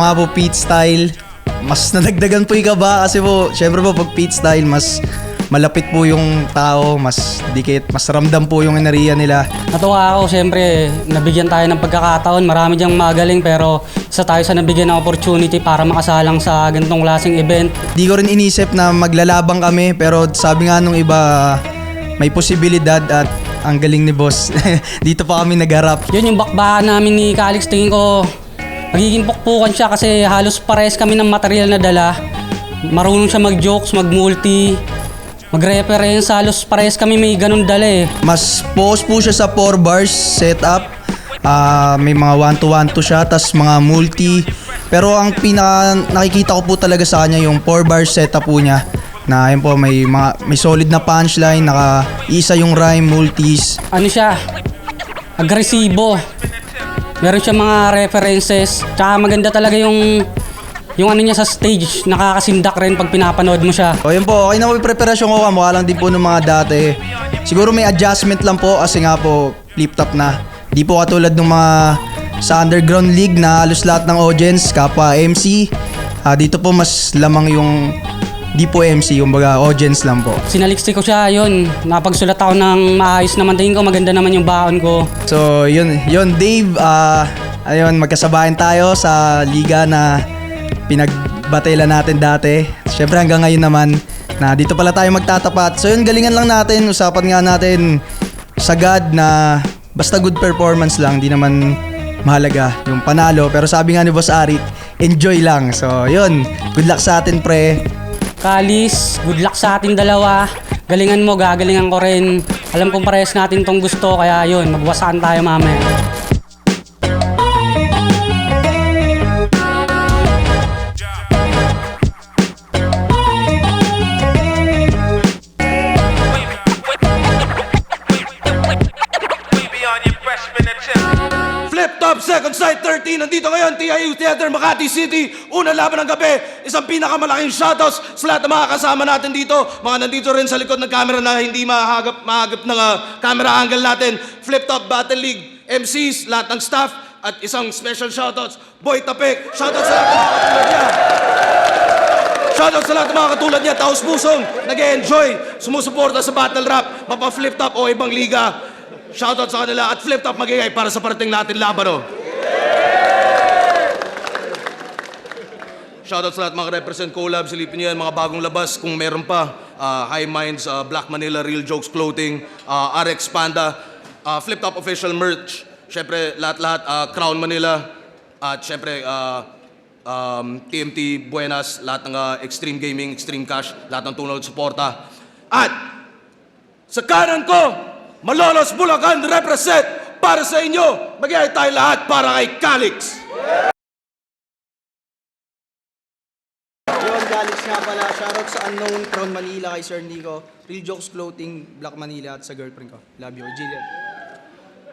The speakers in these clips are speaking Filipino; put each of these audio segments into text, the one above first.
nga po Pete style, mas nadagdagan po yung kaba kasi po, syempre po pag Pete style, mas malapit po yung tao, mas dikit, mas ramdam po yung enerhiya nila. Natuwa ako, syempre, nabigyan tayo ng pagkakataon. Marami diyang magaling pero isa tayo sa nabigyan ng opportunity para makasalang sa ganitong klaseng event. Di ko rin inisip na maglalabang kami pero sabi nga nung iba, may posibilidad at ang galing ni boss. Dito pa kami nagharap. Yun yung bakbakan namin ni Calix, tingin ko magiging pukpukan siya kasi halos pares kami ng material na dala. Marunong siya mag-jokes, mag-multi, mag-reference, halos pares kami may ganun dala eh. Mas focus po siya sa 4 bars setup. May mga 1-to-1-to siya, tas mga multi. Pero ang pinaka nakikita ko po talaga sa kanya yung 4 bars setup po niya. Na yun po, may solid na punchline, naka-isa yung rhyme, multis. Ano siya? Agresibo. Meron siya mga references. Tsaka maganda talaga yung ano niya sa stage. Nakakasindak rin pag pinapanood mo siya. O yun po, okay na po yung preparasyon ko. Mukha lang din po ng mga dati. Siguro may adjustment lang po kasi nga po flip top na. Di po katulad ng mga sa underground league na halos lahat ng audience, kapwa MC. Dito po mas lamang yung di po MC, yung baga audience lang po. Sinaliksi ko siya, yun. Napagsulat ako ng maayos naman. Tingin ko maganda naman yung baon ko. So yun Dave, ayun, magkasabayan tayo sa liga na pinagbatela natin dati. Siyempre hanggang ngayon naman na dito pala tayo magtatapat. So yun, galingan lang natin, usapan nga natin sagad na basta good performance lang, di naman mahalaga yung panalo. Pero sabi nga ni Boss Arik, enjoy lang. So yun, good luck sa atin pre. Kalis, good luck sa ating dalawa. Galingan mo, gagalingan ko rin. Alam kong parehas natin tong gusto, kaya yun, magwasaan tayo mamaya. Flip Top Second Sight 13, nandito ngayon, TIU Theater, Makati City. Unang laban ng gabi, isang pinakamalaking shoutouts sa lahat ng mga kasama natin dito. Mga nandito rin sa likod ng camera na hindi mahagap ng camera angle natin. Flip Top Battle League, MCs, lahat ng staff, at isang special shoutouts, Boy Tapik. Shoutouts sa lahat ng mga katulad niya. Shoutout sa lahat ng mga katulad niya, taos pusong, nag-e-enjoy, sumusuporta sa battle rap, mapa Flip Top o ibang liga. Shoutout sa kanila at Flip Top magigay para sa parating natin laban, oh. Shoutout sa lahat mga represent collab, silipin niyo yan, mga bagong labas kung meron pa. High Minds, Black Manila, Real Jokes Clothing, RX Panda, Flip Top official merch, syempre lahat-lahat, Crown Manila, at syempre TMT Buenas, lahat ng Extreme Gaming, Extreme Cash, lahat ng tunay at suporta. At sa kanan ko, Malolos Bulacan represent para sa inyo. Magigay tayo lahat para kay Calix. Yun, Calix nga pala. Shoutout sa unknown Crown Manila kay Sir Nico, Real Jokes Clothing, Black Manila at sa girlfriend ko. Love you, Jillian.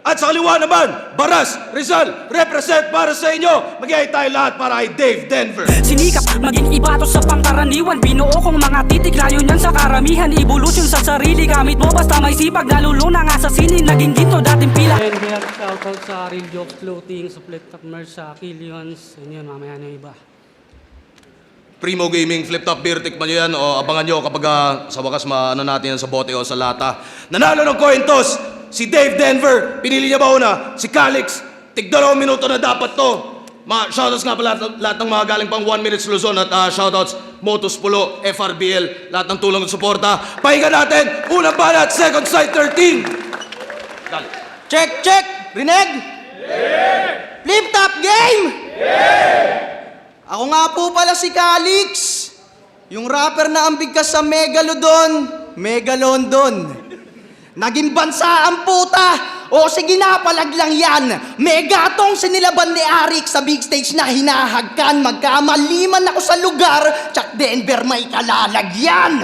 At sa kaliwa naman, Baras Rizal represent para sa inyo. Magigay tayo lahat para kay Dave Denver. Sinikap maging iba to sa pangkaraniwan. Binuo kong mga titik, layo niyan sa karamihan. Evolution sa sarili, gamit mo basta may sipag. Naluluna nga sa sinin, naging ginto dating pila. And we have shoutout sa Real Jokes Clothing, sa Flip Top Merch, sa Killions. Yun, mamaya na yung iba. Primo Gaming, Flip Top Beer, tikman nyo yan o abangan nyo kapag sa wakas maano natin yan sa bote o sa lata. Nanalo ng coin toss, si Dave Denver, pinili niya ba una? Si Calix, tig 2 minuto na dapat to. Shoutouts nga pala lahat ng mga galing pang 1 minutes Luzon at shoutouts Motus Pulo, FRBL, lahat ng tulong at suporta. Pahinga natin, unang banat, Second Sight 13. Dali. Check! Rinig! Yeah! Flip Top Game! Yeah! Ako nga po pala si Calix, yung rapper na ang bigkas sa Megalondon. Naging bansa ang puta! O sige na, palaglang yan. Megatong sinilaban ni Arik sa big stage na hinahagkan. Magkamaliman ako sa lugar, tsak Denver may kalalagyan.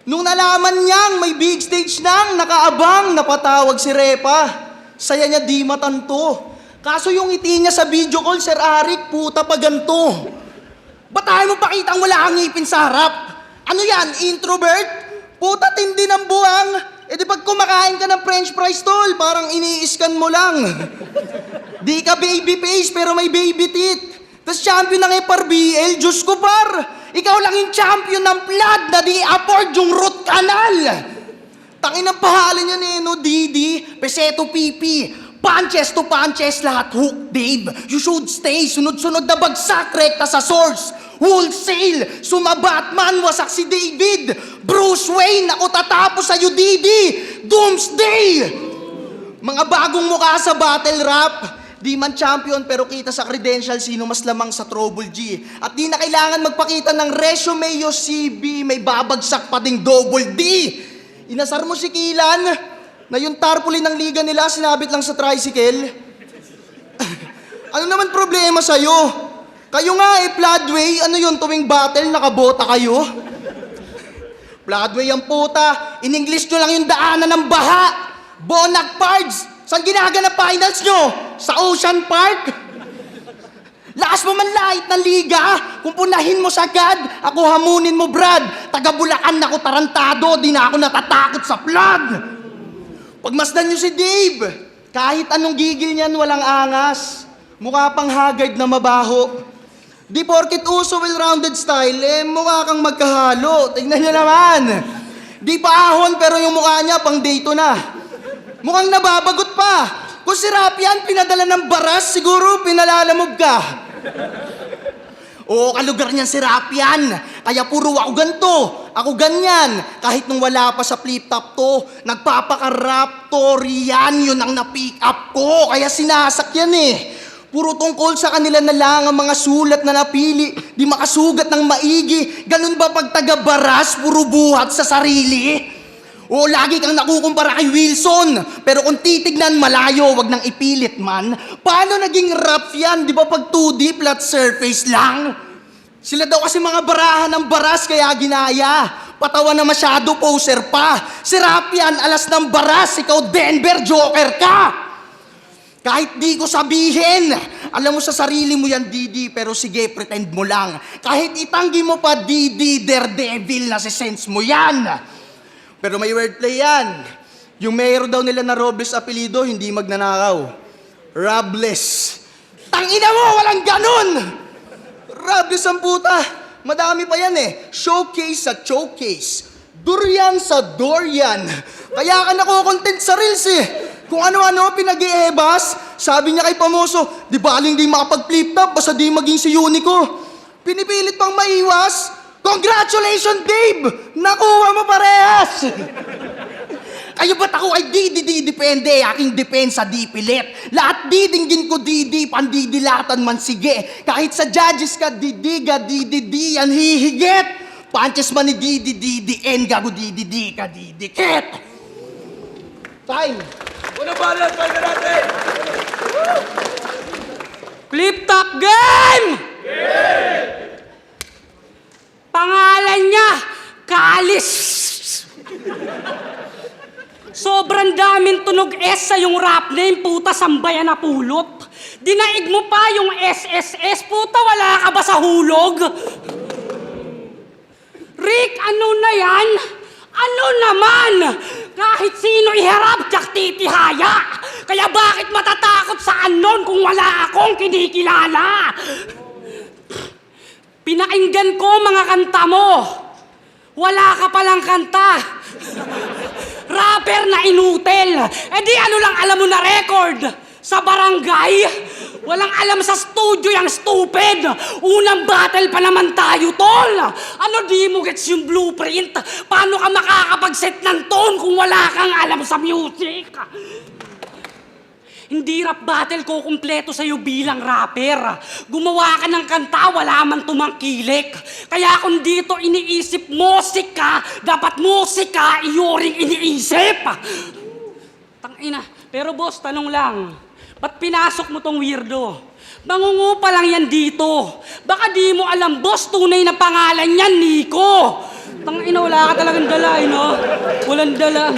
Nung nalaman niyang may big stage nang nakaabang, napatawag si Repa. Saya niya di matanto. Kaso yung ngiti niya sa video call, Sir Arik, puta pa ganto. Ba't tayo mo pakitang wala kang ngipin sa harap? Ano yan, introvert? Puta tindi ng buwang. E di pag kumakain ka ng french fries, tol, parang ini-scan mo lang. Di ka baby face pero may baby teeth. Tas champion ng FRBL, Diyos ko par! Ikaw lang yung champion ng blood na di afford yung root canal! Tangin ang pahalan niya no, Didi, Peseto Pipi, punches to punches, lahat hook, Dave. You should stay, sunod-sunod na bagsak, rekta sa source. Wholesale, sumabatman, wasak si David. Bruce Wayne, ako tatapos sa'yo, Didi. Doomsday! Mga bagong mukha sa battle rap. Di man champion pero kita sa credential sino mas lamang sa Trouble G. At di na kailangan magpakita ng resume o CV, may babagsak pa ding double D. Inasar mo si Kilan na yung tarpaulin ng liga nila sinabit lang sa tricycle. Ano naman problema sa'yo? Kayo nga Floodway, ano yun tuwing battle nakabota kayo? Floodway ang puta, in English nyo lang yung daanan ng baha. Bonag Pards, saan ginaganap finals nyo? Sa Ocean Park? Lakas mo man lahit ng liga, kung punahin mo sagad, ako hamunin mo Brad. Taga Bulacan ako tarantado, di na ako natatakot sa flood. Pagmasdan nyo si Dave, kahit anong gigil niyan walang angas. Mukha pang haggard na mabaho. Di porkit uso well-rounded style, mukha kang magkahalo. Tignan nyo naman. Di pa ahon pero yung mukha niya pang date na. Mukhang nababagot pa. Kung si Rapian pinadala ng baras, siguro pinalalamog ka. Oo, kalugar niyan si Rapian. Kaya puro ako ganto, ako ganyan. Kahit nung wala pa sa flip-top to, nagpapaka-raptor yan, yun ang na-pick up ko. Kaya sinasakyan eh. Puro tungkol sa kanila na lang ang mga sulat na napili, di makasugat ng maigi. Ganun ba pag taga-baras, puro buhat sa sarili? O lagi kang nakukumpara kay Wilson, pero kung titignan malayo, wag nang ipilit man. Paano naging rap yan? Di ba pag 2D flat surface lang? Sila daw kasi mga barahan ng baras kaya ginaya. Patawa na masyado, poser pa. Si rap yan, alas ng baras, ikaw Denver, Joker ka. Kahit di ko sabihin, alam mo sa sarili mo yan, Didi, pero sige, pretend mo lang. Kahit itanggi mo pa, Didi, daredevil na si sense mo yan. Pero may wordplay yan. Yung mayor daw nila na Robles apelido, hindi magnanakaw. Robles. Tangina mo, walang ganun! Robles ang puta. Madami pa yan eh. Showcase sa showcase. Durian sa durian. Kaya ka nakukontent sa reels eh. Kung ano-ano pinag-iebas, sabi niya kay Pamoso, di baling di makapag-flip top, basta di maging si Unico. Pinipilit pang maiwas. Congratulations, Dave! Nakuha mo parehas! Kayo ba't ako ay di depende, aking depensa di pilit. Lahat didinggin ko di pandidilatan man sige. Kahit sa judges ka didiga di yan hihigit. Punches man ni di en gago di ka didikit. Time! Una balance, pwede natin! Flip-top game! Pangalan niya, Kalis. Sobrang daming tunog S sa yung rap name, puta, sambayan na pulot. Dinaig mo pa yung SSS, puta, wala ka ba sa hulog? Rick, ano na yan? Ano naman? Kahit sino iharap, tsak titihaya. Kaya bakit matatakot sa anon kung wala akong kinikilala? Pinakinggan ko mga kanta mo. Wala ka palang kanta. Rapper na inutil. Eh di ano lang alam mo na record? Sa barangay? Walang alam sa studio yung stupid. Unang battle pa naman tayo, tol. Ano di mo gets yung blueprint? Paano ka makakapag-set ng tone kung wala kang alam sa music? Hindi rap battle ko kumpleto sa'yo bilang rapper. Gumawa ka ng kanta, wala man tumangkilik. Kaya kung dito iniisip musika, dapat musika iyuring iniisip. Tangina. Pero boss, tanong lang. Ba't pinasok mo tong weirdo? Mangungupa lang yan dito. Baka di mo alam, boss, tunay na pangalan niyan, Nico. Tangina, wala ka talagang dala, no? Walang dala.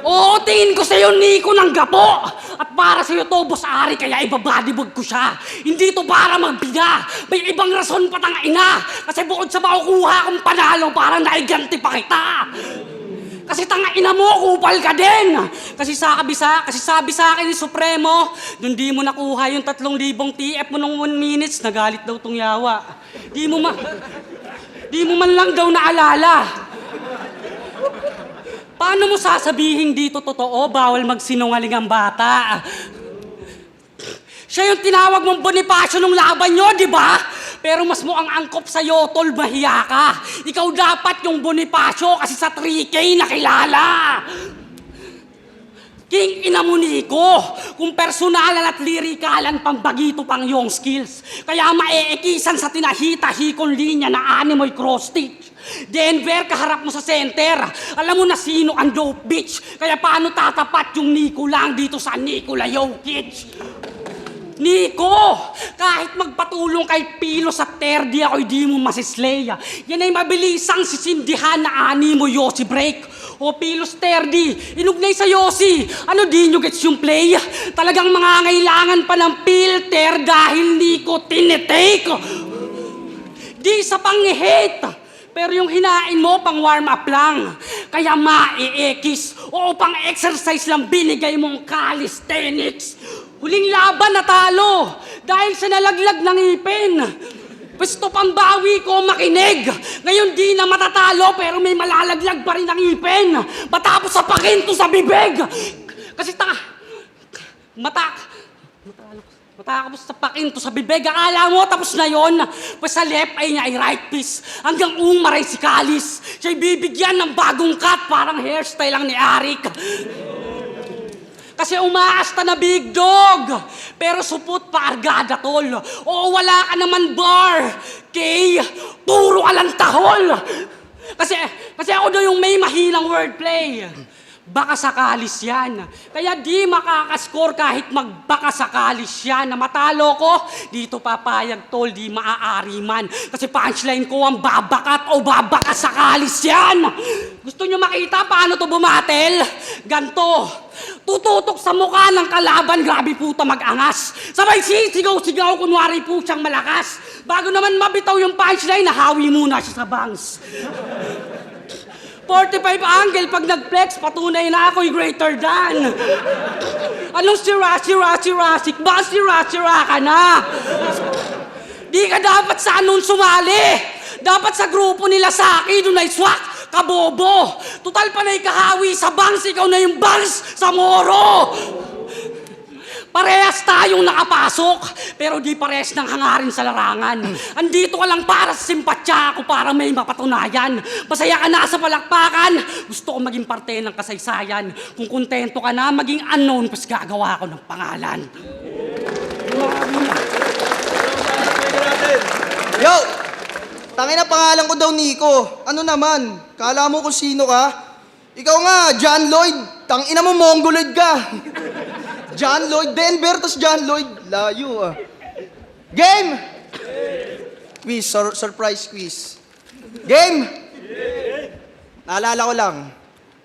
Oo, tingin ko sa'yo, Nico, ng gapo. At para sa'yo to, boss Ari, kaya ibabadibog ko siya. Hindi to para magbida. May ibang rason pa tang ina. Kasi bukod sa makukuha kong panalo, parang naiganti pa kita. Kasi tanga ina mo, kupal ka din. Kasi sabi sa akin ni Supremo, dun di mo nakuha yung 3,000 TF mo nung 1 minutes, nagalit daw tong yawa. Di mo man lang daw naalala. Paano mo sasabihin dito totoo, bawal magsinungaling ang bata? Siya yung tinawag mong Bonifacio nung laban nyo, di ba? Pero mas mo ang angkop sa'yo, tol, mahiya ka. Ikaw dapat yung Bonifacio kasi sa 3K nakilala. King ina mo, Nico, kung personalan at lirikalan pambagito pang yung skills. Kaya maeekisan sa tinahita-hikon linya na animoy cross-stitch. Denver, kaharap mo sa center. Alam mo na sino ang dope bitch. Kaya paano tatapat yung Nico lang dito sa Nikola Jokic? Nico, kahit magpatulong kay Pilo sa terdi ako'y di mo masislay. Yan ay mabilisang sisindihan na ani mo Yossi break. O Pilos terdi, inugnay sa Yossi. Ano di nyo gets yung play? Talagang mangangailangan pa ng filter dahil Nico tinitake. Di sa pang-hate. Pero yung hinain mo, pang warm up lang. Kaya ma-e-ekis o pang exercise lang binigay mong calisthenics. Huling laban natalo dahil sa nalaglag ng ipin. Pwesto pambawi ko makinig. Ngayon di na matatalo pero may malalaglag pa rin ang ipin. Matapos sa pakinto sa bibig. Kasi matapos sa pakinto sa bibig. Akala mo tapos na yon. Pues sa left ay niya ay right piece. Hanggang umaray si Kalis. Siya'y bibigyan ng bagong cut. Parang hairstyle lang ni Arik. Kasi umaasta na big dog. Pero supot pa argada, tol. Oo, wala ka naman bar. Kay, puro ka lang tahol. Kasi ako daw yung may mahinang wordplay. Baka sakalis yan. Kaya di makakascore kahit magbaka sakalis yan. Na matalo ko, dito papayag, tol, di maaari man. Kasi punchline ko ang babakat o babaka sakalis yan. Gusto nyo makita paano to bumatel? Ganto. Tututok sa mukha ng kalaban, grabe puta mag-angas. Sabay sisigaw-sigaw, kunwari po siyang malakas. Bago naman mabitaw yung punchline, nahawi muna siya sa bangs. 45 angle, pag nag-flex, patunay na ako'y greater than. Anong sira? Baka sira ka na. Di ka dapat sa anong sumali. Dapat sa grupo nila sa akin, doon ay swak, kabobo. Total panay kahawi sa bangs, ikaw na yung bangs sa moro. Parehas tayong nakapasok, pero di parehas ng hangarin sa larangan. Andito ka lang para sa simpatya ako para may mapatunayan. Masaya ka na sa palakpakan, gusto ko maging parte ng kasaysayan. Kung kontento ka na maging unknown, pas gagawa ko ng pangalan. Yo! Tangina pangalan ko daw Nico. Ano naman? Kala mo kung sino ka? Ikaw nga, John Lloyd. Tangina mo, Mongoloid ka. John Lloyd, Denver, tas John Lloyd. Layo ah. Game! Quiz, surprise quiz. Game! Naalala ko lang.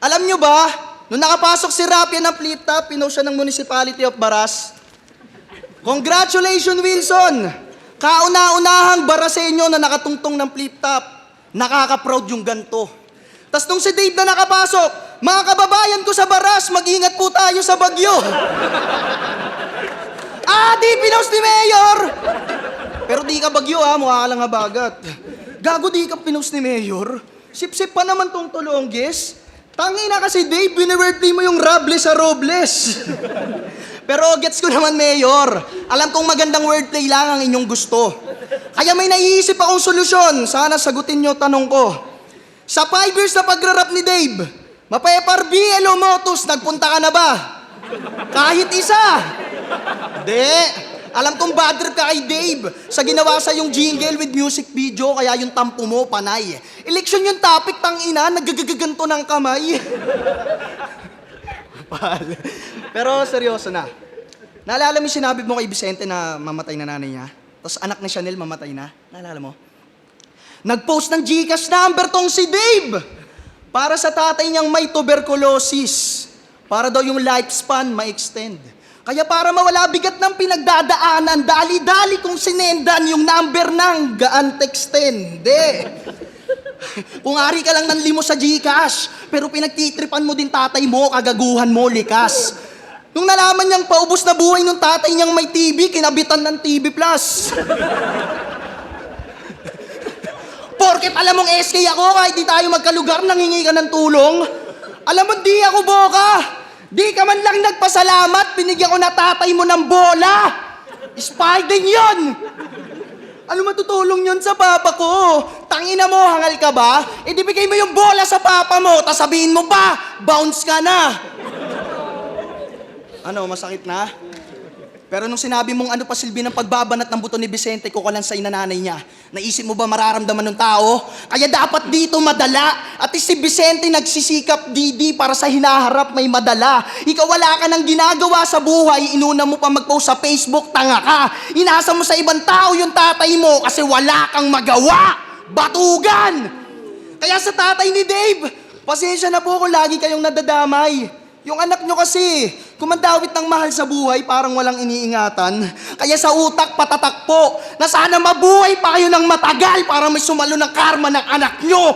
Alam nyo ba, nung nakapasok si Rapia ng flip-top, pinost siya ng Municipality of Baras. Congratulations, Wilson! Kauna-unahang barasenyo na nakatungtong ng flip-top. Nakaka-proud yung ganto. Tas nung si Dave na nakapasok, mga kababayan ko sa Baras, mag-ingat po tayo sa bagyo. Di pinost ni Mayor! Pero di ka bagyo mukha ka lang habagat. Gago di ka pinost ni Mayor. Sip-sip pa naman tong tulonggis. Tangina kasi Dave, bini-wordplay mo yung Robles sa Robles. Pero gets ko naman, Mayor. Alam kong magandang wordplay lang ang inyong gusto. Kaya may naiisip akong solusyon. Sana sagutin nyo tanong ko. Sa 5 years na pagra-rap ni Dave, Mapepar BLO Motos, nagpunta ka na ba? Kahit isa. Di. Alam kong bad trip ka kay Dave sa ginawa sa yung jingle with music video, kaya yung tampo mo, panay. Eleksyon yung topic, tangina, naggagaganto ng kamay. Pero seryoso na. Naalala mo yung sinabi mo kay Vicente na mamatay na nanay niya? Tapos anak ni Chanel mamatay na? Naalala mo? Nag-post ng Gcash number tong si Dave para sa tatay niyang may tuberculosis. Para daw yung lifespan ma-extend. Kaya para mawala bigat ng pinagdadaanan, dali-dali kong sinendan yung number ng gaan texten. Kung ari ka lang ng limo sa GCash, pero pinagtitripan mo din tatay mo, kagaguhan mo, likas. Nung nalaman niyang paubos na buhay nung tatay niyang may TV, kinabitan ng TV Plus. Porket alam mong SK ako, kahit di tayo magkalugar, nangingi ka ng tulong. Alam mo, di ako boka. Di ka man lang nagpasalamat, binigyan ko na tatay mo ng bola. Spalding yun. Ano matutulong yun sa papa ko? Tangina mo, hangal ka ba? E di bigay mo yung bola sa papa mo, tas sabihin mo pa, bounce ka na. Ano, masakit na? Pero nung sinabi mong ano pa silbi ng pagbabanat ng buto ni Vicente ko kalansay na nanay niya, naisip mo ba mararamdaman ng tao? Kaya dapat dito madala. At si Vicente nagsisikap Didi para sa hinaharap may madala. Ikaw wala ka nang ginagawa sa buhay, inuna mo pa mag-post sa Facebook, tanga ka. Inasa mo sa ibang tao yung tatay mo kasi wala kang magawa. Batugan! Kaya sa tatay ni Dave, pasensya na po kung lagi kayong nadadamay. Yung anak nyo kasi, kumandawit ng mahal sa buhay, parang walang iniingatan. Kaya sa utak, patatakpo, na sana mabuhay pa kayo ng matagal para may sumalo ng karma ng anak nyo.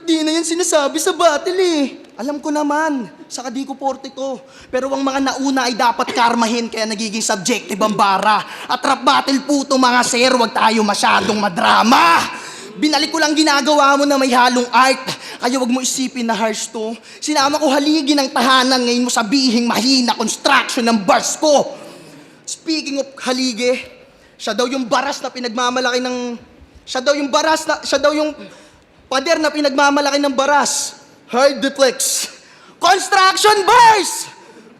Di na yan sinasabi sa battle eh. Alam ko naman, saka di ko porte ko. Pero ang mga nauna ay dapat karmahin, kaya nagiging subjective ang bara. At rap battle po to mga sir, wag tayo masyadong madrama. Binalik ko lang ginagawa mo na may halong art. Kaya wag mo isipin na harsh to. Sinama ko haligi ng tahanan, ngayon mo sabihing mahina construction ng bars ko. Speaking of haligi, siya daw yung baras na pinagmamalaki ng... Siya daw yung pader na pinagmamalaki ng baras. Hard duplex. Construction bars!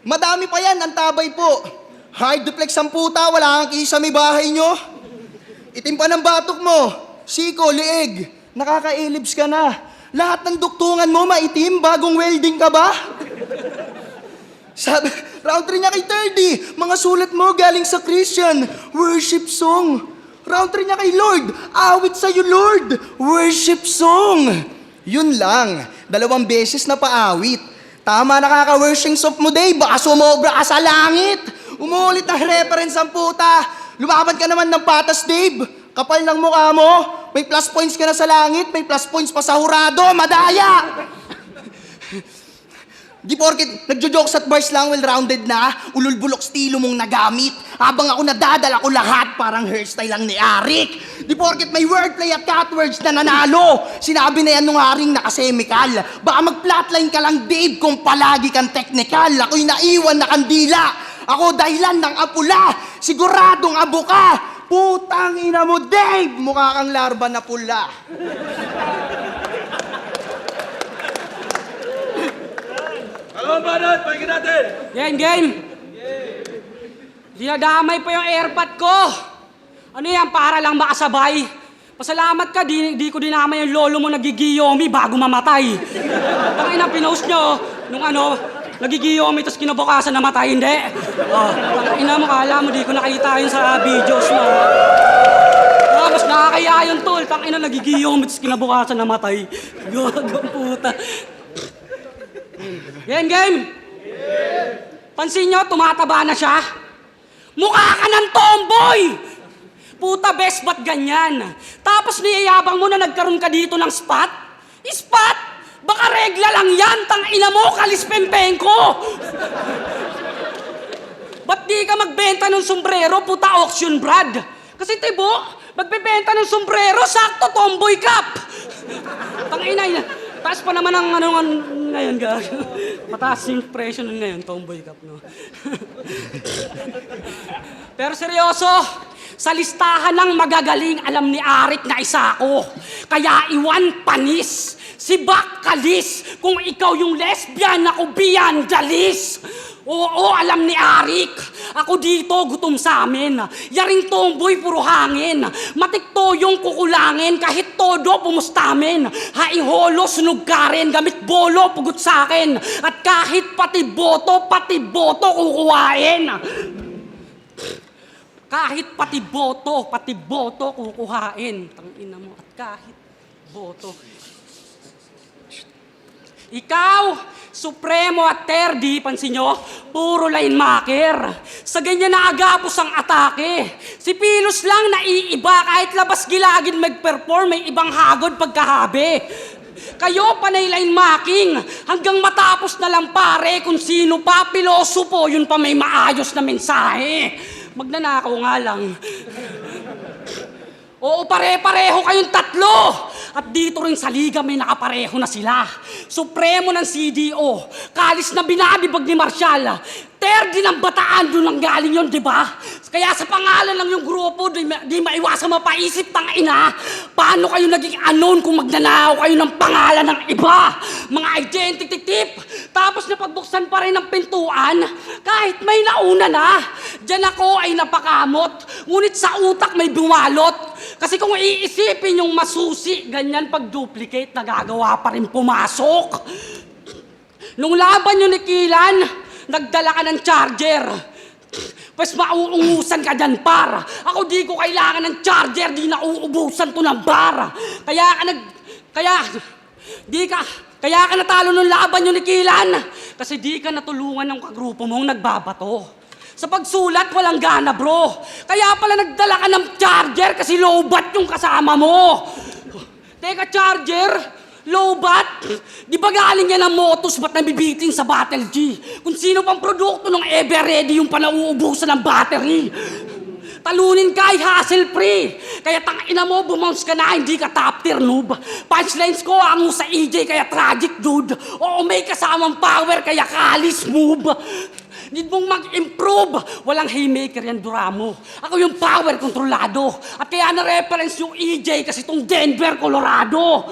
Madami pa yan, ang tabay po. Hard duplex ang puta, wala kang kisa may bahay nyo. Itim pa ng batok mo. Siko, lieg, nakaka-ellipse ka na. Lahat ng duktungan mo maitim, bagong welding ka ba? Sabi, round 3 niya kay 30, mga sulat mo galing sa Christian, worship song. Round 3 niya kay Lord, awit sa'yo Lord, worship song. Yun lang, 2 beses na paawit. Tama nakaka-worship song mo, Dave, baka sumobra ka sa langit. Umuulit ng reference ang puta. Lumaban ka naman ng patas, Dave. Kapal ng mukha mo, may plus points ka na sa langit, may plus points pa sa hurado, madaya! Di porket nagjo-jokes at bars lang, well-rounded na, ulul-bulok stilo mong nagamit. Habang ako nadadala ko lahat, parang hairstyle lang ni Arik. Di porket may wordplay at catwords na nanalo. Sinabi na yan nung haring nakasemikal. Baka mag-flatline ka lang, Dave, kung palagi kang technical. Ako'y naiwan na kandila. Ako dahilan ng apula, siguradong abo ka. Putang ina mo, Dave! Mukha kang larba na pula. Ano ba nun? Pakinggan natin! Game! Dinadamay pa yung airpot ko. Ano yan, para lang makasabay. Pasalamat ka, di ko dinamay yung lolo mo nagigiyomi bago mamatay. Tangin na pinost nyo, nung nagigiyomi tapos kinabukasan namatay, hindi. Tangin na mo, kala mo, di ko nakita yun sa videos mo. Mas nakakaya yun, tol. Tangin na nagigiyomi tapos kinabukasan namatay. Gagang puta. Game! Pansin nyo, tumataba na siya. Mukha ka ng tomboy! Puta, best ba't ganyan? Tapos niyayabang mo na nagkaroon ka dito ng spot? Spot? Baka regla lang yan, tangina mo, kalispempeng ko! Ba't di ka magbenta ng sombrero, puta auction brad? Kasi tibo, magbebenta ng sombrero, sakto tomboy cap! Tangina yun. Taas pa naman ang ngayon, gago. Mataas yung presyo nun ngayon, tomboy cap, no? Pero seryoso, sa listahan ng magagaling, alam ni Arik na isa ako. Kaya iwan panis, si Bak Kalis, kung ikaw yung lesbian, ako biyan, dalis. Oo, alam ni Arik. Ako dito, gutom sa amin. Yaring tomboy, puro hangin. Matikto yung kukulangin, kahit todo pumustamin. Haiholo, sunog ka rin, gamit bolo, pugot sa akin. At kahit pati boto kukuhain. Kahit pati boto kukuhain. Tangina mo, at kahit boto. Ikaw, Supremo at Terdi, pansin nyo, puro line maker. Sa ganyan na agapos ang atake. Si Pilos lang naiiba kahit labas gilagid mag-perform, may ibang hagod pagkahabi. Kayo panay line making hanggang matapos na lang pare kung sino pa pilosopo, yun pa may maayos na mensahe. Magnanakaw nga lang. Oo, pare-pareho kayong tatlo. At dito rin sa liga may nakapareho na sila. Supremo ng CDO, kalis na binabibag ni Marshall. Terdi ng Bataan, doon lang galing yun, di ba? Kaya sa pangalan lang yung grupo, di maiwasan mapaisip tang ina. Paano kayo naging unknown kung magnanakaw kayo ng pangalan ng iba? Mga identity tip. Tapos napagbuksan pa rin ng pintuan, kahit may nauna na. Diyan ako ay napakamot, ngunit sa utak may bumalot. Kasi kung iisipin yung masusi, ganyan pag-duplicate, nagagawa pa rin pumasok. Nung laban yung ni Kilan, nagdala ka ng charger. Pues mauungusan ka dyan, par. Ako di ko kailangan ng charger, di nauubusan to ng bar. Kaya ka natalo nung laban yung ni Kilan. Kasi di ka natulungan ng kagrupo mong nagbabato. Sa pagsulat, walang gana, bro. Kaya pala nagdala ka ng charger kasi low-bat yung kasama mo. Teka, charger? Low-bat? Di ba galing yan ang Motos ba't nabibitin sa Battle G? Kung sino pang produkto ng Ever-Ready yung panauubusan ng battery. Talunin ka ay hassle-free. Kaya tangina mo, bumounce ka na, hindi ka top tier noob. Punchlines ko, ango sa EJ, kaya tragic dude. Oo, may kasamang power, kaya kalis move. Need mong mag-improve. Walang haymaker yan, Duramo. Ako yung power kontrolado. At kaya na-reference yung EJ kasi itong Denver, Colorado.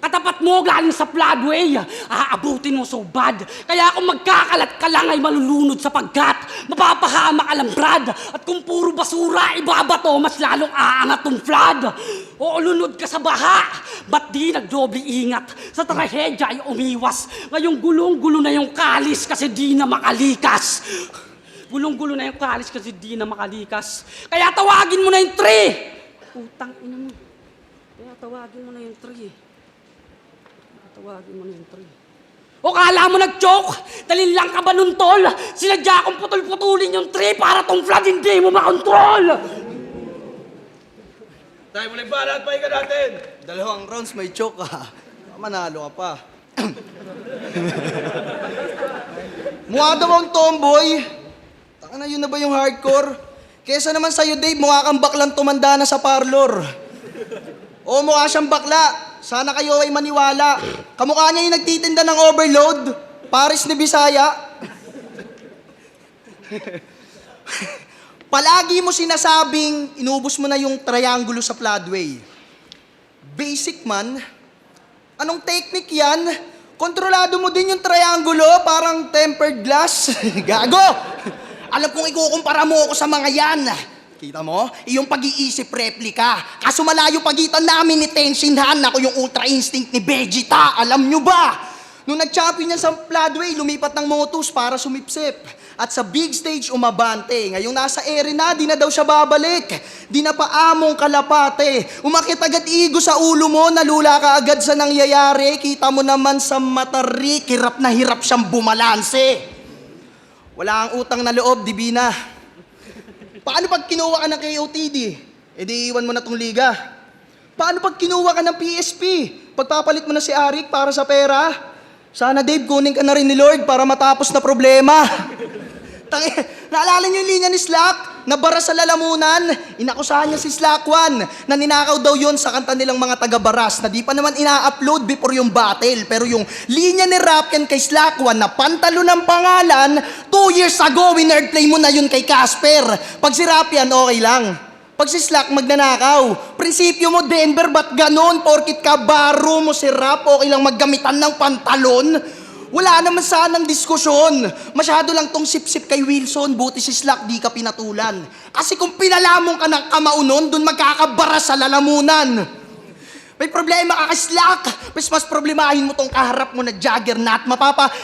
Katapat mo galing sa floodway, aabutin mo so bad. Kaya kung magkakalat ka lang ay malulunod sapagkat mapapahama ka lang, Brad. At kung puro basura ibabato, mas lalong aangat tong flood. O lunod ka sa baha, ba't di nagdoble ingat? Sa trahedya ay umiwas. Ngayong gulong-gulo na yung kalis kasi di na makalikas. Gulong-gulo na yung kalis kasi di na makalikas. Kaya tawagin mo na yung 3. Utang ina mo. Kaya tawagin mo na yung 3. Tawagin mo na yung 3. O kala mo nag-joke? Dalin lang ka ba nun, tol? Sinadya kong putol-putulin yung 3 para tong flood hindi mo makontrol! Tayo muli ba? Lahat pa natin. 2 rounds may choke ka. Manalo ka pa. Mukha daw ang tomboy. Taka na, yun na ba yung hardcore? Kesa naman sa'yo, Dave, mukha kang baklang tumanda na sa parlor. O mukha siyang bakla. Sana kayo ay maniwala. Kamukha niya yung nagtitinda ng overload. Paris ni Bisaya. Palagi mo sinasabing inubos mo na yung triangulo sa floodway. Basic man. Anong technique yan? Kontrolado mo din yung triangulo, parang tempered glass. Gago! Alam kong ikukumpara mo ako sa mga yan. Kita mo? Iyong pag-iisip replika. Kaso malayo pagitan namin ni Tenshin Han. Ako yung ultra instinct ni Vegeta. Alam nyo ba? Nung nag-champion niya sa floodway, lumipat ng Motus para sumipsip. At sa big stage, umabante. Ngayong nasa ere na, di na daw siya babalik. Di na pa among kalapate. Umakit agad igo sa ulo mo, nalula ka agad sa nangyayari. Kita mo naman sa matarik, hirap na hirap siyang bumalanse. Wala ang utang na loob, Divina. Paano pag kinuha ka ng KOTD? E di iwan mo na tong liga. Paano pag kinuha ka ng PSP? Pagpapalit mo na si Arik para sa pera? Sana, Dave, kunin ka na rin ni Lord para matapos na problema. Naalala niyo yung linya ni Slack? Nabara sa lalamunan. Inakusahan niya si Slack 1 na ninakaw daw yon sa kanta nilang mga taga-baras na di pa naman ina-upload before yung battle. Pero yung linya ni Rapken kay Slack 1 na pantalo ng pangalan, 2 years ago, winerdplay mo na yun kay Casper. Pag si Rapken, okay lang. Pag si Slack, magnanakaw. Prinsipyo mo, Denver, ba't ganon? Porkit ka baro mo si Rap, okay lang maggamitan ng pantalon? Wala naman sanang diskusyon. Masyado lang tong sip-sip kay Wilson, buti si Slack di ka pinatulan. Kasi kung pinalamong ka ng kamaunon, dun magkakabara sa lalamunan. May problema ka kay Slack, mas problemahin mo tong kaharap mo na juggernaut.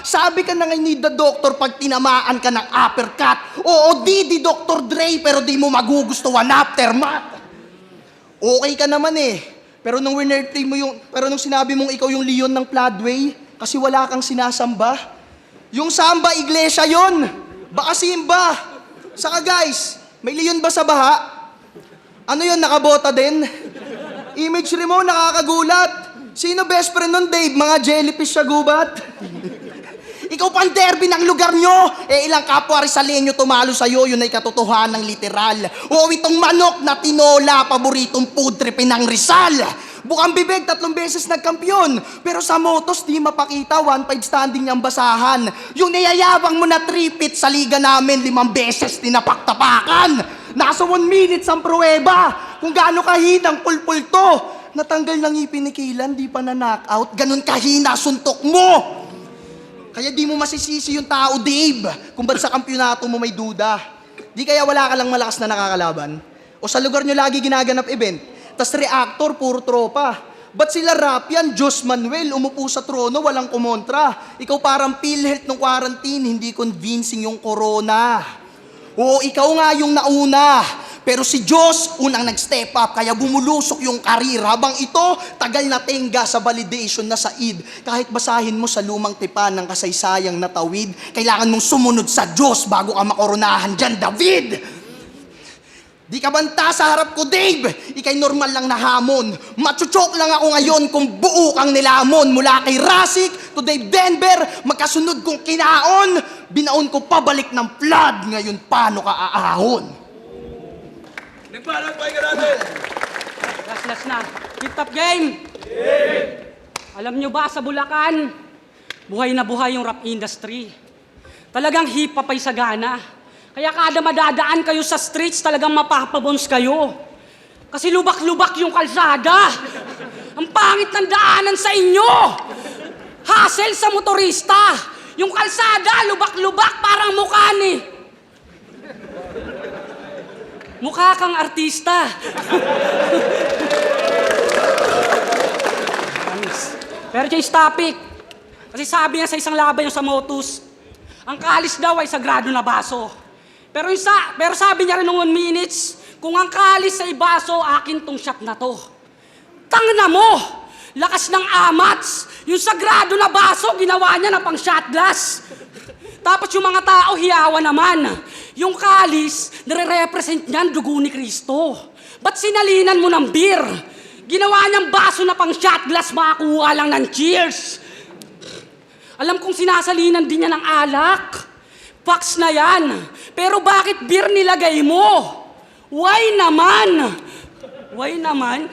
Sabi ka na nga need the doctor pag tinamaan ka ng uppercut. Oo, di Dr. Dre, pero di mo magugustuhan aftermath. Okay ka naman eh. Pero nung pero nung sinabi mong ikaw yung Leon ng Floodway, kasi wala kang sinasamba. Yung samba, iglesia yon. Baka simba. Saka guys, may Leon ba sa baha? Ano yun, nakabota din? Imagery mo, nakakagulat. Sino best friend nun, Dave? Mga jellyfish sa gubat? Ikaw pang derby ng lugar nyo. Ilang kapwa Rizaleño tumalo sa'yo, yun ay katotohanan ng literal. O itong manok na tinola, paboritong food tripin ng Rizal. Bukang bibig, 3 beses nagkampiyon. Pero sa motos, di mapakita, 1-5 standing niyang basahan. Yung niyayabang mo na 3-pit sa liga namin, 5 beses tinapaktapakan. Nasa 1 minute ang pruweba. Kung gaano kahinang pulpul to. Natanggal ng ngipin ni Kaylan, di pa na-knockout. Ganun kahina suntok mo. Kaya di mo masisisi yung tao, Dave, kung ba't sa kampyonato mo may duda. Di kaya wala ka lang malakas na nakakalaban? O sa lugar nyo lagi ginaganap event, tas reactor, puro tropa. Ba't sila rap yan, Diyos Manuel, umupo sa trono, walang kumontra. Ikaw parang PhilHealth ng quarantine, hindi convincing yung corona. Oo, ikaw nga yung nauna. Pero si Diyos, unang nag-step up, kaya bumulusok yung karir. Habang ito, tagal na tenga sa validation na said. Kahit basahin mo sa lumang tipan ng kasaysayang natawid, kailangan mong sumunod sa Diyos bago ka makoronahan dyan, David! Di ka banta sa harap ko, Dave! Ika'y normal lang na hamon. Machuchok lang ako ngayon kung buo kang nilamon. Mula kay Rasik to Dave Denver, magkasunod kong kinaon. Binaon ko pabalik ng flood. Ngayon, paano ka aahon? Nagpalagpay ka natin! Last na. Hit up game! Alam nyo ba, sa Bulacan, buhay na buhay yung rap industry. Talagang hip hop ay sagana. Kaya kada madadaan kayo sa streets, talagang mapapabons kayo. Kasi lubak-lubak yung kalsada. Ang pangit ng daanan sa inyo. Hassle sa motorista. Yung kalsada, lubak-lubak, parang mukha ni... Mukha kang artista. Pero change topic. Kasi sabi nga sa isang laban yung sa Motus, ang kalis daw ay sagrado na baso. Pero sabi niya rin nung 1 minutes, kung ang kalis ay baso, akin tong shot na to. Tangna mo! Lakas ng amats! Yung sagrado na baso, ginawa niya na pang shot glass. Tapos yung mga tao, hiyawa naman. Yung kalis, nire-represent niyan dugo ni Kristo. Ba't sinalinan mo ng beer? Ginawa niyang baso na pang shot glass, makakuha lang ng cheers. Alam kong sinasalinan din niya ng alak. Facts na yan. Pero bakit beer nilagay mo? Why naman? Why naman?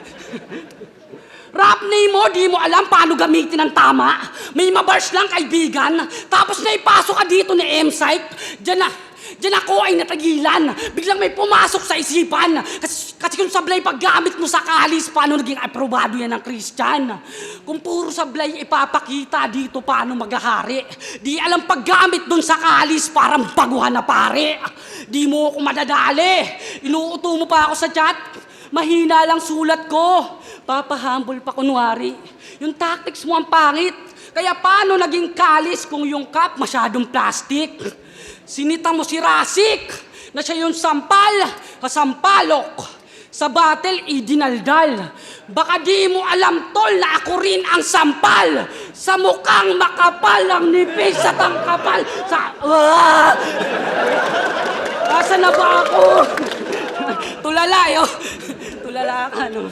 Rap name mo, di mo alam paano gamitin ng tama. May mabars lang, kaibigan. Tapos naipasok ka dito ni M-Psych. Diyan ako ay natagilan. Biglang may pumasok sa isipan. Kasi kung sablay paggamit mo sa kalis, paano naging aprobado yan ng Christian? Kung puro sablay ipapakita dito, paano maghahari? Di alam paggamit dun sa kalis, parang baguhan na pare. Di mo ako madadali. Inuuto mo pa ako sa chat. Mahina lang sulat ko. Papahambol pa kunwari. Yung tactics mo ang pangit. Kaya paano naging kalis kung yung cup masyadong plastic? Sinita mo si Rasik na siya yung sampal, kasampalok. Sa battle, idinaldal. Baka di mo alam, tol, na ako rin ang sampal. Sa mukhang makapal ang nipis sa tangkapal. Asa na ba ako? Tulala, yo. Tulala ka, no?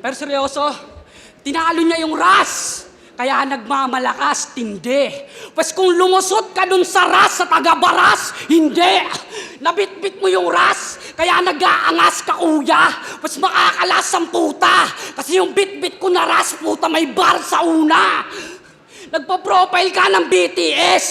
Pero seryoso, tinalo niya yung Ras. Kaya nagmamalakas, tindi. Pues kung lumusot ka dun sa Ras, sa taga-Baras, hindi. Nabitbit mo yung Ras, kaya nag-aangas ka, kuya. Pues makakalas ang puta. Kasi yung bitbit ko na Ras, puta, may bar sa una. Nagpa-profile ka ng BTS.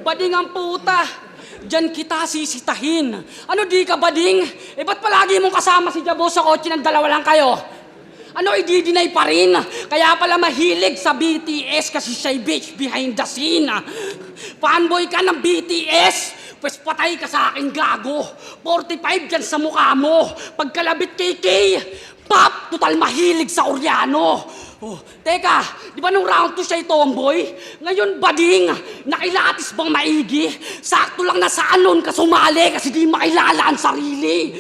Bading ang puta. Diyan kita sisitahin. Ano di ka, bading? Ba't palagi mong kasama si Jabo sa kotse ng dalawa lang kayo? Ano, i-deny pa rin? Kaya pala mahilig sa BTS kasi siya'y bitch behind the scene. Fanboy ka ng BTS? Pues patay ka sa akin, gago. 45 dyan sa mukha mo. Pagkalabit kay Kay, pop, total mahilig sa Oriano. Oh, teka, di ba nung round 2 siya'y tomboy? Ngayon, bading, nakilatis bang maigi? Sakto lang na sa anon ka sumali kasi di makilala ang sarili.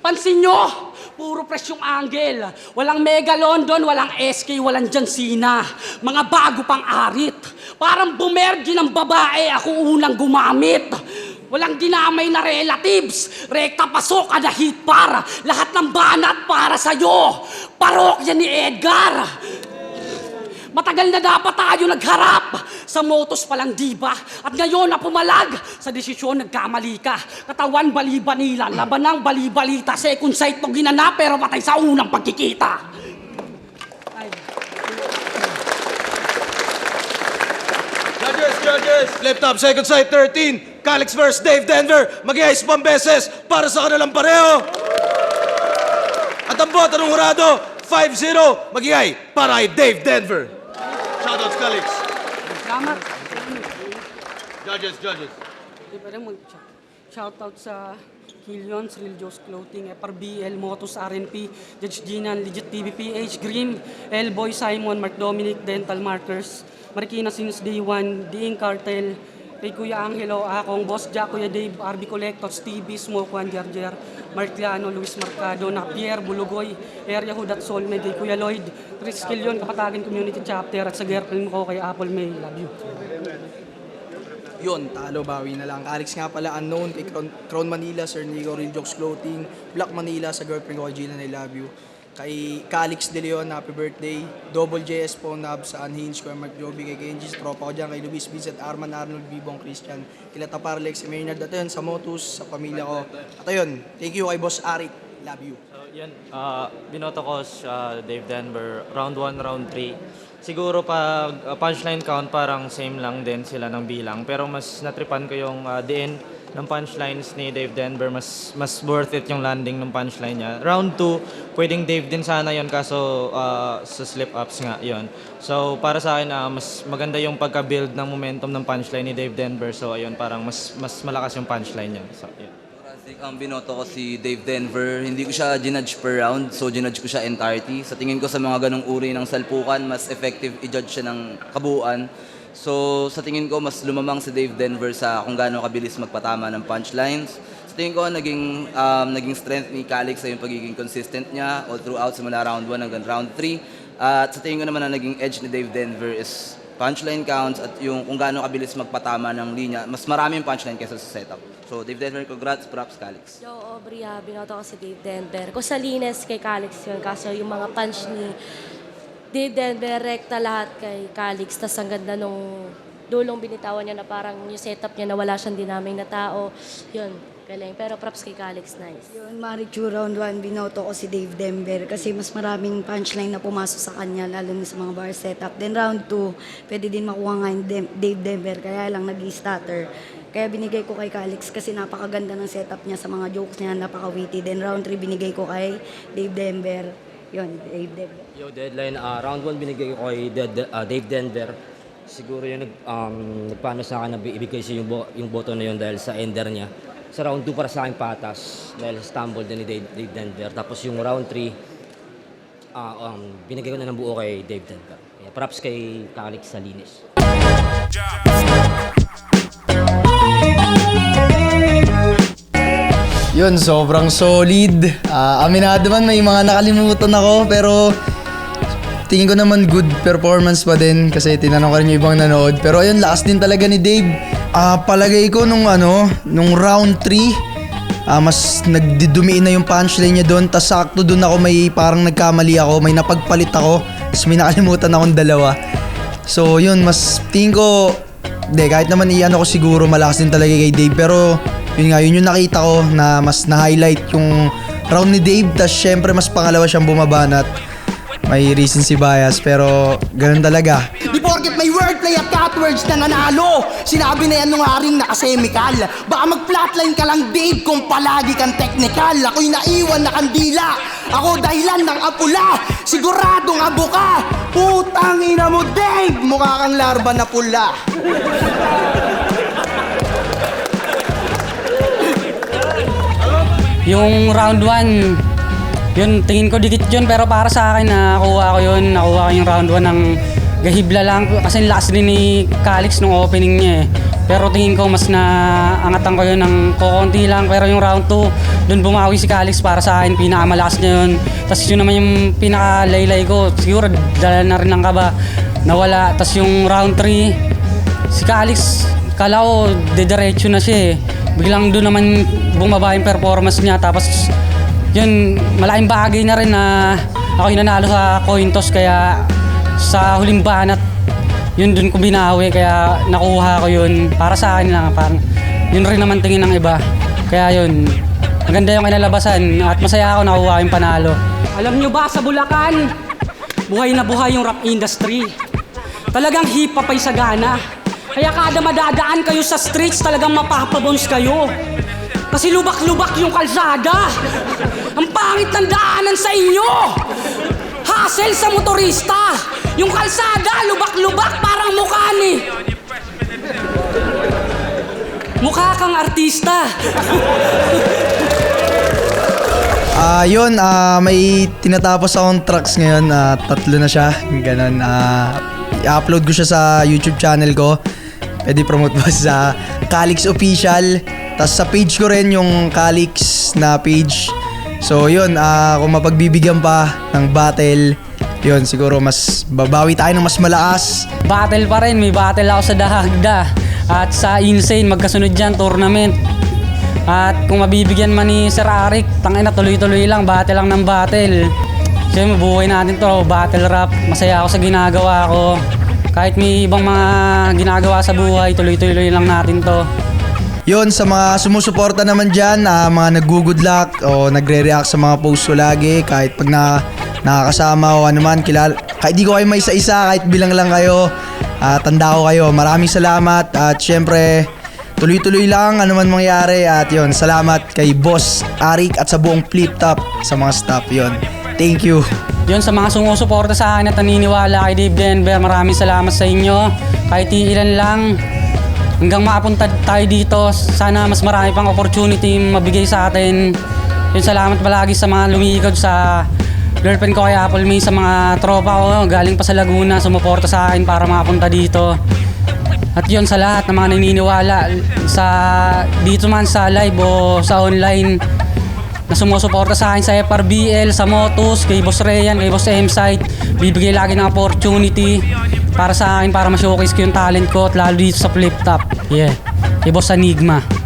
Pansin nyo, puro presyong angle. Walang Mega London, walang SK, walang John Cena. Mga bago pang arit. Parang bumergi ng babae, ako unang gumamit. Walang dinamay na relatives. Rekta pasok, kada hit para. Lahat ng banat para sa'yo. Parokya ni Edgar. Matagal na dapat tayo nagharap sa motos palang diba. At ngayon na pumalag sa desisyon nagkamali ka. Katawan bali-banila, laban ng bali-balita. Second sight mo ginanap pero patay sa unang pagkikita. Ay. Judges! Flip top, second sight, 13. Calix versus Dave Denver. Mag-ice pang beses para sa kanilang pareho. At ang boto ng hurado, 5-0. Mag-iay para kay Dave Denver. Shoutouts, Calix. Salamat. Judges. Di ba rin mag-shoutout sa Killions, Real Joe's Clothing, FRBL, Motos, RNP, Judge Ginan, Legit TV, PH, Green, L-Boy, Simon, Mark Dominic, Dental Markers, Marikina since day one, Diing Cartel, kay Kuya Angelo, akong Boss Jack, Kuya Dave, RB Collectors, TV, Smoke One, Jarjar, Martiano, Luis Mercado, Pierre, Bulugoy, Area Hood at Soulmate, kay Kuya Lloyd, Chris Killion, Kapatagan Community Chapter, at sa girlfriend ko kay Apple May, love you. Yun, talo, bawi na lang. Alex nga pala, unknown, kay Crown Manila, Sir Nico, Real Jokes Clothing, Black Manila, sa girlfriend ko, kay Gillian, I love you. Kay Calix De Leon, happy birthday. Double JS po, Nab, sa Unhinged, kay Mark Joby, kay Kenjis, tropa ko dyan, kay Luis Vincent, Arman, Arnold, Bibong, Christian, kay Lata Parlex, kay Maynard, at yun, sa Motus, sa pamilya ko. At ayun, thank you kay Boss Arik, love you. So, yan, binoto ko si Dave Denver, round 1, round 3. Siguro pag punchline count parang same lang din sila ng bilang. Pero mas natripan ko yung the end ng punchlines ni Dave Denver. Mas worth it yung landing ng punchline niya. Round 2, pwedeng Dave din sana yon kaso sa slip-ups nga yon. So para sa akin, mas maganda yung pagka-build ng momentum ng punchline ni Dave Denver. So ayun, parang mas malakas yung punchline niya. So, yun. Ang binoto ko si Dave Denver, hindi ko siya ginudge per round, so ginudge ko siya entirety. Sa tingin ko sa mga ganong uri ng salpukan, mas effective i-judge siya ng kabuuan. So sa tingin ko, mas lumamang si Dave Denver sa kung gaano kabilis magpatama ng punchlines. Sa tingin ko, naging strength ni Calix sa yung pagiging consistent niya all throughout simula round 1 hanggang round 3. At sa tingin ko naman na naging edge ni Dave Denver is punchline counts at yung kung gaano kabilis magpatama ng linya. Mas maraming punchline kaysa sa setup. So, Dave Denver, congrats, props, Calix. Joe Aubrey, binoto ko si Dave Denver. Kung sa linis kay Calix yun, kaso yung mga punch ni Dave Denver, rekta lahat kay Calix. Tapos ang ganda nung dulong binitawan niya na parang yung setup niya na wala siyang dinaming na tao. Yun, galing. Pero props kay Calix, nice. Yun, Marichu, round 1, binoto ko si Dave Denver kasi mas maraming punchline na pumasok sa kanya, lalo na sa mga bar setup. Then round 2, pwede din makuha nga yung Dave Denver, kaya lang nag-stutter. Kaya binigay ko kay Calix kasi napakaganda ng setup niya sa mga jokes niya, napaka-witty. Then round 3, binigay ko kay Dave Denver. Yun, Dave Denver. Yo, deadline, round 1 binigay ko kay Dave Denver. Siguro yung nagpaano sa akin na ibigay siya yung boto na yun dahil sa ender niya. Sa round 2 para sa akin patas dahil stumble din ni Dave Denver. Tapos yung round 3, binigay ko na ng buo kay Dave Denver. Kaya props kay Calix sa linis. Yun, sobrang solid. Aminado man may mga nakalimutan ako pero tingin ko naman good performance pa din kasi tinanong ko rin yung ibang nanood. Pero ayun, lakas din talaga ni Dave. Palagay ko nung round 3, mas nagdidumiin na yung punchline niya doon. Tas sakto doon ako may parang nagkamali ako, may napagpalit ako. Tas may nakalimutan akong dalawa. So yun, mas tingin ko, kahit naman ko siguro malakas din talaga kay Dave. Pero yun yung nakita ko na mas na-highlight yung round ni Dave. Tas syempre mas pangalawa siyang bumabanat. May reason si Bias, pero ganun talaga. Di porket may wordplay at catwords na nanalo. Sinabi na yan nung haring nakasemikal. Baka mag-flatline ka lang, Dave, kung palagi kang technical. Ako'y naiwan na kandila. Ako dahilan ng apula. Siguradong abo ka. Putang ina mo, Dave. Mukha kang larba na pula. Yung round 1, yun, tingin ko dikit yun, pero para sa akin, nakuha ko yung round 1 ng gahibla lang. Kasi last din ni Calix nung opening niya eh. Pero tingin ko mas naangatan ko yun ng kukunti lang. Pero yung round 2, doon bumawi si Calix para sa akin. Pinakamalakas niya yun. Tapos yun naman yung pinakalaylay ko. Siguro dala na rin ng kaba. Nawala. Tapos yung round 3, si Calix, kala ko dediretso na siya eh. Biglang doon naman bumaba yung performance niya. Tapos yun, malaking bagay na rin na ako yung nanalo sa coin toss. Kaya sa huling banat, yun dun ko binawi, kaya nakuha ko yun. Para sa akin lang, parang yun rin naman tingin ng iba. Kaya yun, maganda yung kinalabasan at masaya ako nakuha yung panalo. Alam nyo ba, sa Bulacan, buhay na buhay yung rap industry. Talagang hip-hop ay sagana. Kaya kada madadaan kayo sa streets, talagang mapapabons kayo. Kasi lubak-lubak yung kalsada. Ang pangit ng daanan sa inyo. Hassle sa motorista. Yung kalsada, lubak-lubak, parang mukha ni. Mukha kang artista. May tinatapos akong tracks ngayon. 3 na siya. Ganon. I-upload ko siya sa YouTube channel ko. Pwede promote ba sa Calix Official. Tapos sa page ko rin yung Calix na page. So yun, kung mapagbibigyan pa ng battle, yun, siguro mas babawi tayo ng mas malakas. Battle pa rin, may battle ako sa Dahagda at sa Insane, magkasunod dyan, tournament. At kung mabibigyan man ni Sir Arik, tangina, tuloy-tuloy lang, battle lang ng battle. So mabuhay natin to, battle rap, masaya ako sa ginagawa ko. Kahit may ibang mga ginagawa sa buhay, tuloy-tuloy lang natin to. Yun, sa mga sumusuporta naman dyan, mga nag-good luck o nagre-react sa mga post ko lagi, kahit pag nakakasama o ano man, kahit di ko kayo may isa-isa, kahit bilang lang kayo, tanda ko kayo. Maraming salamat at syempre, tuloy-tuloy lang ano man mangyari. At yun, salamat kay Boss Arik at sa buong Flip Top, sa mga staff. Yun, thank you. Yun, sa mga sumusuporta sa akin at naniniwala kay Dave Denver, maraming salamat sa inyo. Kahit ilan lang, hanggang makapunta tayo dito, sana mas marami pang opportunity mabigay sa atin. Yun, salamat palagi sa mga lumiikot, sa girlfriend ko kay Apple May, sa mga tropa ko galing pa sa Laguna, sumuporta sa akin para makapunta dito. At yun, sa lahat ng mga naniniwala sa dito man sa live o sa online na sumusuporta sa akin sa FRBL, sa Motus, kay Boss Rayan, kay Boss M-Site, bibigay lagi ng opportunity para sa akin, para ma-showcase ko yung talent ko at lalo dito sa Flip Top. Yeah, kay Boss Enigma.